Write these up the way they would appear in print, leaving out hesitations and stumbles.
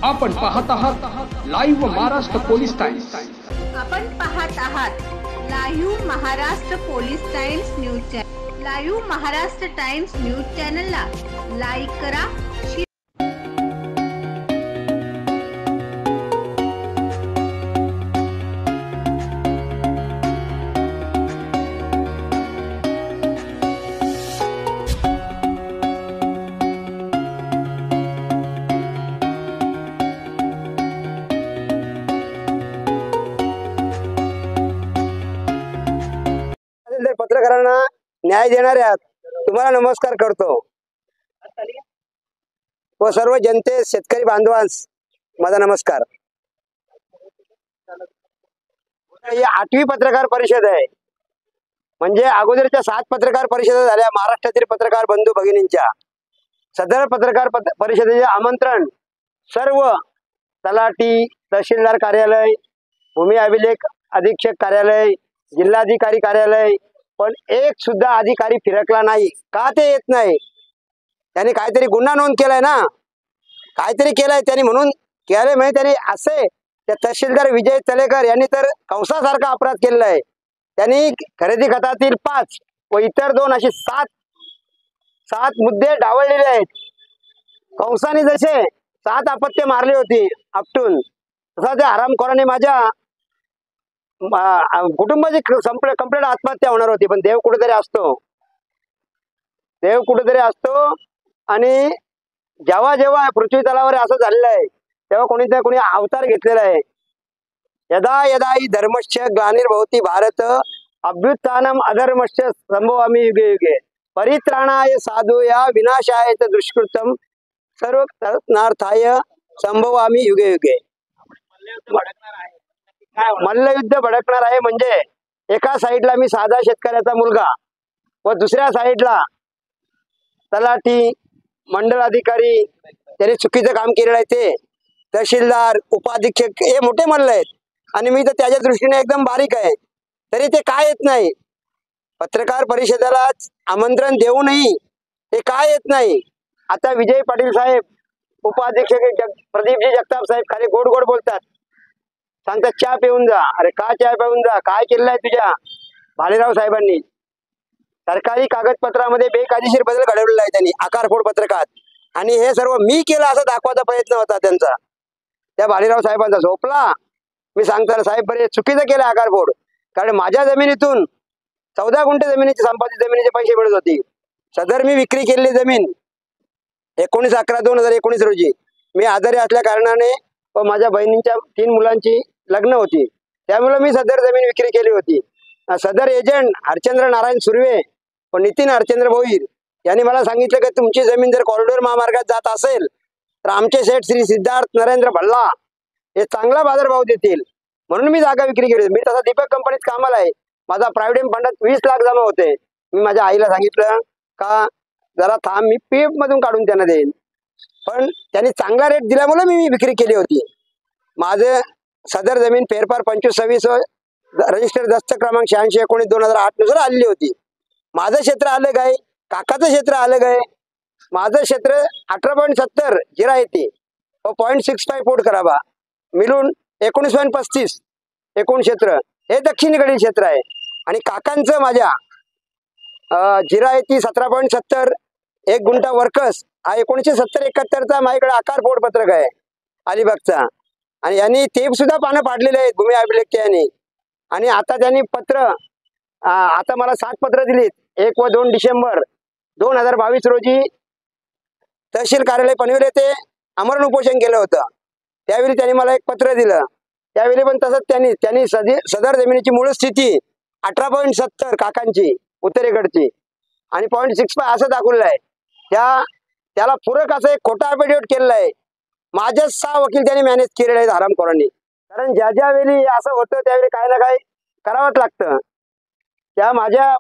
आपण पाहत आहात लाईव्ह महाराष्ट्र पोलीस टाइम्स. आपण पाहत आहात live Maharashtra police times news channel. Live Maharashtra times news चॅनलला लाईक करा. पत्रकारांना न्याय देणाऱ्या तुम्हाला नमस्कार करतो व सर्व जनते शेतकरी बांधवांस माझा नमस्कार. ही 8वी पत्रकार परिषद आहे. म्हणजे अगोदरच्या 7 पत्रकार परिषदा झाल्या महाराष्ट्रातील पत्रकार बंधू भगिनींच्या. सदर पत्रकार परिषदेचे आमंत्रण सर्व तलाठी, तहसीलदार कार्यालय, भूमी अभिलेख अधीक्षक कार्यालय, जिल्हाधिकारी कार्यालय, पण एक सुद्धा अधिकारी फिरकला नाही. का ते येत नाही? त्यांनी काहीतरी गुन्हा नोंद केलाय ना, काहीतरी केलाय त्यांनी, म्हणून केले म्हणजे त्यांनी असे. त्या तहसीलदार विजय तलेकर यांनी तर कंसासारखा अपराध केलेला आहे. त्यांनी खरेदी खतातील 5 व इतर 2 असे 7 मुद्दे डावळलेले आहेत. कंसाने जसे 7 अपत्य मारली होती आपटून, तसा त्या हरामखोराने माझ्या कुटुंबाची कंप्लीट आत्महत्या होणार होती. पण देव कुठेतरी असतो आणि जेव्हा जेव्हा पृथ्वी तलावर असं झालेलं आहे तेव्हा कोणी अवतार घेतलेला आहे. यदा यदा हि धर्मश्च ग्लानिर्भवति भारत अभ्युत्थानम अधर्मश्च संभवामि युगे युगे परित्राणाय साधूया विनाशाय च दुष्कृतम सर्वनार्थाय संभवामि युगे युगे. मल्लयुद्ध भडकणार आहे. म्हणजे एका साईडला मी साधा शेतकऱ्याचा मुलगा व दुसऱ्या साईडला तलाठी, मंडल अधिकारी, त्यांनी चुकीचं काम केलेलं आहे, ते तहसीलदार, उपाधीक्षक, हे मोठे मल्ल आहेत आणि मी तर त्याच्या दृष्टीने एकदम बारीक आहे. तरी ते काय येत नाही? पत्रकार परिषदेला आमंत्रण देऊनही ते काय येत नाही? आता विजय पाटील साहेब, उपाधीक्षक प्रदीपजी जगताप साहेब खाली गोड गोड बोलतात, सांगतात चहा पिऊन जा. अरे का चहा पिऊन जा? काय केलेलं आहे तुझ्या भालेराव साहेबांनी? सरकारी कागदपत्रामध्ये बेकायदेशीर बदल घडवलेला आहे त्यांनी आकारफोड पत्रकात, आणि हे सर्व मी केलं असं दाखवायचा प्रयत्न होता त्यांचा, त्या भालेराव साहेबांचा. झोपला मी सांगताना, साहेब बरे चुकीचं केलं आकारफोड, कारण माझ्या जमिनीतून 14 गुंठे जमिनीची संपादित जमिनीचे पैसे मिळत होती. सदर मी विक्री केलेली जमीन 19/11/2019 रोजी मी आजारी असल्या कारणाने व माझ्या बहिणींच्या 3 मुलांची लग्न होती, त्यामुळे मी सदर जमीन विक्री केली होती. सदर एजंट हरचंद्र नारायण सुर्वे व नितीन हरचंद्र भोईर यांनी मला सांगितलं की तुमची जमीन जर कॉरिडॉर महामार्गात जात असेल तर आमचे सेठ श्री सिद्धार्थ नरेंद्र भल्ला हे चांगला बाजारभाव देतील, म्हणून मी जागा विक्री केली. मी तसा दीपक कंपनीत कामाला आहे. माझा प्रायव्हेट फंडात 20 लाख जमा होते. मी माझ्या आईला सांगितलं का जरा थांब, मी पीएफ मधून काढून त्यांना देईन, पण त्यांनी चांगला रेट दिल्यामुळे मी विक्री केली होती. माझे सदर जमीन फेरफार 2526 रजिस्टर दस्त क्रमांक 86/19/2008 नुसार आलेली होती. माझं क्षेत्र अलग आहे, काकाचं क्षेत्र अलग आहे. माझं क्षेत्र 18.70 जिरायती व 0.65 फूट करावा मिळून 19.35 एकूण क्षेत्र हे दक्षिणेकडील क्षेत्र आहे. आणि काकांचं माझ्या जिरायती 17.70 1 गुंठा वर्कस हा 1970-71चा माझ्याकडे आकारफोड पत्रक आहे अलिबागचा, आणि यांनी ते सुद्धा पानं पाडलेले आहेत भूमी अभिलेखच्या यांनी. आणि आता त्यांनी आता मला 7 पत्र दिलीत. 1 व 2 डिसेंबर 2022 रोजी तहसील कार्यालय पनवेल येथे आमरण उपोषण केलं होतं. त्यावेळी त्यांनी मला एक पत्र दिलं. त्यावेळी पण तसंच त्यांनी सदर जमिनीची मूळ स्थिती 18.70 काकांची उत्तरेकडची आणि 0.65 असं दाखवलेलं आहे. त्याला पूरक असं एक खोटा अफिडेविट केलेलं आहे. माझ्या 6 वकील त्यांनी मॅनेज केलेले आहेत हरामखोरांनी. कारण ज्या वेळी असं होतं त्यावेळी काय ना काय करावंच लागतं. त्या माझ्या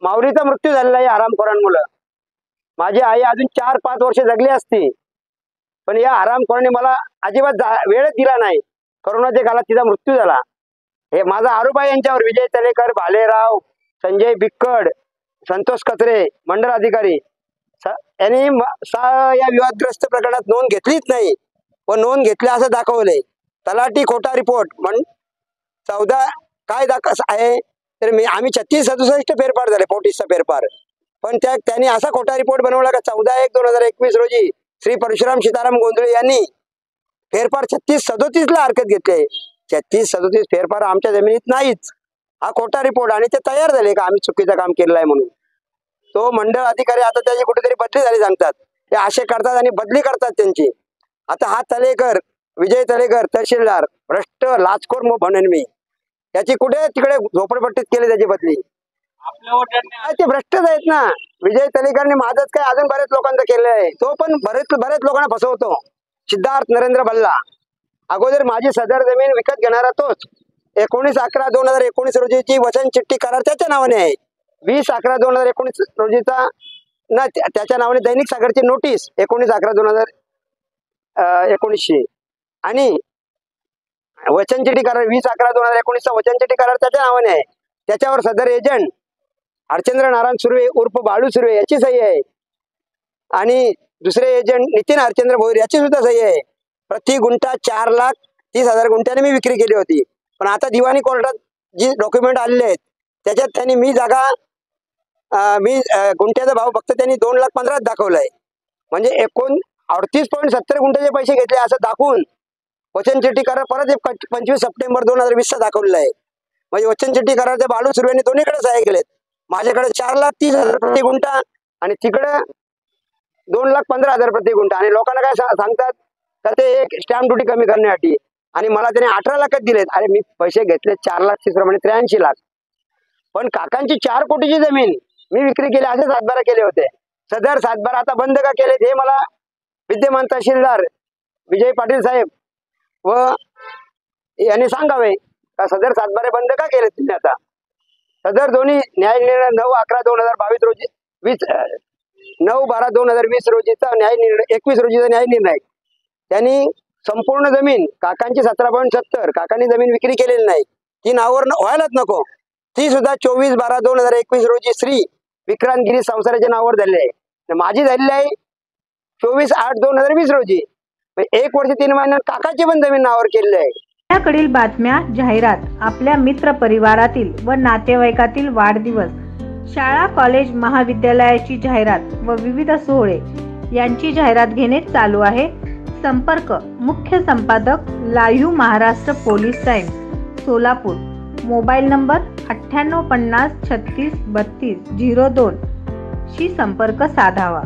माऊलीचा मृत्यू झालेला आहे हरामखोरांमुळे. माझी आई अजून 4-5 वर्ष जगली असती, पण या हरामखोरांनी मला अजिबात वेळच दिला नाही. कोरोनाच्या काळात तिचा मृत्यू झाला. हे माझा आरोप आहे यांच्यावर. विजय तलेकर, भालेराव, संजय बिक्कड, संतोष कचरे, मंडल अधिकारी यांनी या विवादग्रस्त प्रकरणात नोंद घेतलीच नाही. व नोंद घेतल्या असं दाखवलंय. तलाठी खोटा रिपोर्ट 14 काय आहे तर आम्ही 36-67 फेरफार झाले, 34चा फेरफार. पण त्यांनी असा खोटा रिपोर्ट बनवला का 14/1/2021 रोजी श्री परशुराम सीताराम गोंधळे यांनी फेरफार 36-37ला हरकत घेतली. 36-37 फेरफार आमच्या जमिनीत नाहीच, हा खोटा रिपोर्ट. आणि ते तयार झाले का आम्ही चुकीचं काम केलेलं आहे म्हणून. तो मंडळ अधिकारी आता त्याची कुठेतरी बदली झाली सांगतात, ते असे करतात आणि बदली करतात त्यांची. आता हा तलेकर, विजय तलेकर तहसीलदार भ्रष्ट लाचखोर म्हणेन मी, त्याची कुठे तिकडे झोपडपट्टीत केली त्याची बदली. ते भ्रष्टच आहेत ना. विजय तलेकरने माझंच काय अजून बरेच लोकांचं केलं आहे, तो पण बरेच लोकांना फसवतो. सिद्धार्थ नरेंद्र भल्ला अगोदर माझी सदर जमीन विकत घेणारा तोच. 19/11/2019 रोजीची वचन चिठ्ठी करार त्याच्या नावाने आहे. 20/11/2019 रोजीचा ना त्याच्या नावाने दैनिक सागरची नोटीस 19/11/2019 आणि वचन चिठ्ठी करार 20/11/2019चा वचन चिठ्ठी करार त्याच्या नावाने आहे. त्याच्यावर सदर एजंट हरचंद्र नारायण सुर्वे उर्फ बाळू सुर्वे याची सही आहे आणि दुसरे एजंट नितीन हरचंद्र भोईर याची सुद्धा सही आहे. प्रति गुंठा 4,30,000 गुंठ्याने मी विक्री केली होती. पण आता दिवाणी कोर्टात जी डॉक्युमेंट आलेले आहेत त्याच्यात त्यांनी गुंठ्याचा भाव फक्त त्यांनी 2,15,000 दाखवलाय. म्हणजे एकूण 38.70 गुंठ्याचे पैसे घेतले असं दाखवून वचन चिठ्ठी करार परत 25 सप्टेंबर 2020 दाखवलेला आहे. म्हणजे वचन चिठ्ठी करारच्या बाळू सुर्वेने दोन्हीकडे सह्या केलेत. माझ्याकडे 4,30,000 प्रति गुंठा आणि तिकडे 2,15,000 प्रति गुंठा. आणि लोकांना काय सांगतात तर ते एक स्टॅम्प ड्युटी कमी करण्यासाठी, आणि मला त्याने 18 लाखात दिलेत. अरे मी पैसे घेतले 4 लाख 30 प्रमाणे 83 लाख. पण काकांची 4 कोटीची जमीन मी विक्री केली, असे सातबारा केले होते. सदर सातबारा आता बंद का केलेत हे मला विद्यमान तहसीलदार विजय पाटील साहेब व यांनी सांगावे का सदर सातबारे बंद का केलेत तुम्ही आता. सदर दोन्ही न्याय निर्णय 9/11/2022 रोजी 9/12/2020 रोजीचा न्याय निर्णय 21 रोजीचा न्याय निर्णय त्यांनी संपूर्ण जमीन काकांची 17.70 काकांनी जमीन विक्री केलेली नाही, ती नावावर व्हायलाच नको, ती सुद्धा 24/12/2021 रोजी श्री विक्रांत गिरी संसाराच्या नावावर झालेली आहे. माझी झालेली आहे 24/8/2020 रोजी. 1 वर्ष 3 महिन्यात काकाची पण जमीन नावावर केलेली आहे. आपल्याकडील बातम्या, जाहिरात, आपल्या मित्र परिवारातील व नातेवाईकातील वाढदिवस, शाळा, कॉलेज, महाविद्यालयाची जाहिरात व विविध सोहळे यांची जाहिरात घेणे चालू आहे. संपर्क मुख्य संपादक live Maharashtra police times Solapur. Mobile number 9850 36 32 02 शी संपर्क साधावा.